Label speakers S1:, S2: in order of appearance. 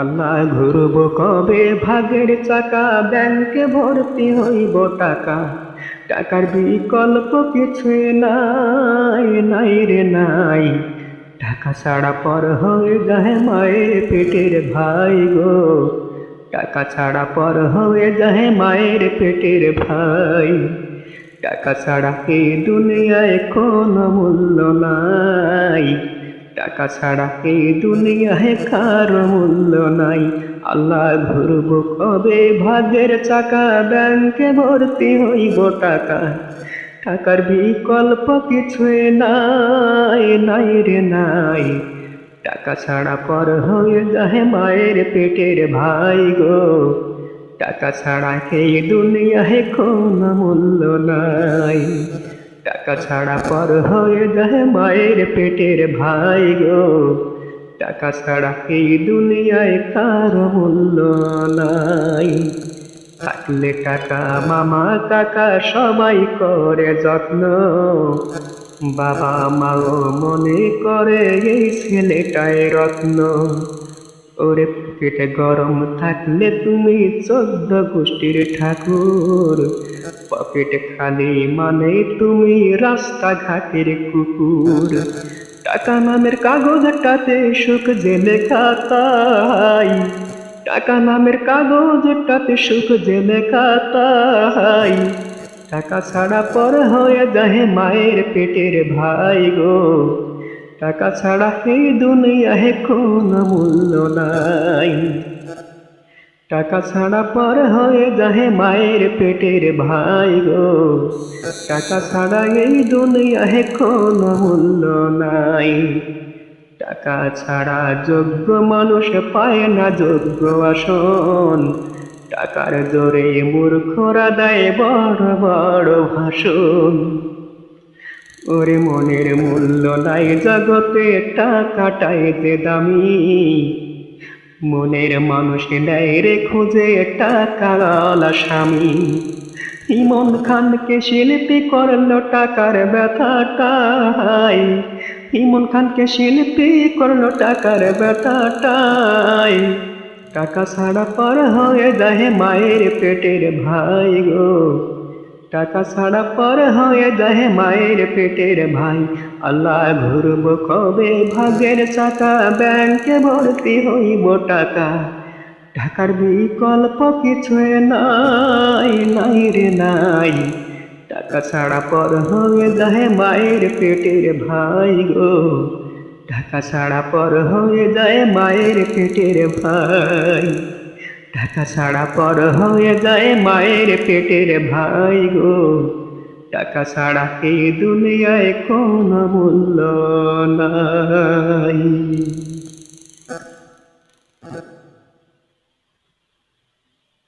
S1: আল্লাহ ঘুরব কবে ভাগের চাকা, ব্যাংকে ভর্তি হইব টাকা। টাকার বিকল্প কিছুই নাই, নাই রে নাই। টাকা ছাড়া পর হয়ে যায় মায়ের পেটের ভাই গো। টাকা ছাড়া পর হয়ে যায় মায়ের পেটের ভাই। টাকা ছাড়া এই দুনিয়ায় কোনো মূল্য নাই। টাকা ছাড়া এই দুনিয়ায় কারো মূল্য নাই। আল্লাহ ঘুরব কবে ভাগ্যের চাকা, ব্যাংকে ভর্তি হইব টাকা। টাকার বিকল্প কিছুই নাই, নাই রে নাই। টাকা ছাড়া পর হয়ে যায় মায়ের পেটের ভাই গো। টাকা ছাড়া এই দুনিয়ায় কোনো মূল্য নাই। টাকা ছাড়া পর হয়ে যায় মায়ের পেটের ভাই গো। টাকা ছাড়া এই দুনিয়ায় কারো মূল্য নাই। থাকলে টাকা মামা কাকা সবাই করে যত্ন, বাবা মাও মনে করে এই ছেলেটাই রত্ন। ওরে পেটে গরম থাকলে তুমি 14 গোষ্ঠীর ঠাকুর, পকেটে খালি মানে তুমি রাস্তাঘাটের কুকুর। টাকা নামের কাগজটাতে সুখ যে লেখা তাই, টাকা নামের কাগজটাতে সুখ যে লেখা তাই। টাকা ছাড়া পর হয়ে যায় মায়ের পেটের ভাই গো। টাকা ছাড়া এই দুনিয়ায় কোনো মূল্য নাই। টাকা ছাড়া পর হয়ে যায় মায়ের পেটের ভাই গো। টাকা ছাড়া এই দুনিয়ায় কোনো মূল্য নাই। টাকা ছাড়া যোগ্য মানুষ পায় না যোগ্য আসন। টাকার জোরে মূর্খরা দেয় বড় বড় ভাষণ। ওরে মনের মূল্য নাই জগতে, টাকাটাই যে দামি। মনের মানুষ নেয় রে খুঁজে টাকাওয়ালা স্বামী। ইমন খানকে শিল্পী করলো টাকার ব্যথাটাই। ইমন খানকে শিল্পী করলো টাকার ব্যথাটাই। টাকা ছাড়া পর হয়ে যায় মায়ের পেটের ভাই গো। টাকা ছাড়া পর হয়ে যায় মায়ের পেটের ভাই। আল্লাহ ঘুরব কবে ভাগ্যের চাকা, ব্যাংকে ভর্তি হইব টাকা। টাকার বিকল্প কিছুই নাই, নাই রে নাই। টাকা ছাড়া পর হয়ে যায় মায়ের পেটের ভাই গো। টাকা ছাড়া পর হয়ে যায় মায়ের পেটের ভাই। টাকা ছাড়া পর হয়ে যায় মায়ের পেটের ভাই গো। টাকা ছাড়া এই দুনিয়ায় কোনো মূল্য নাই।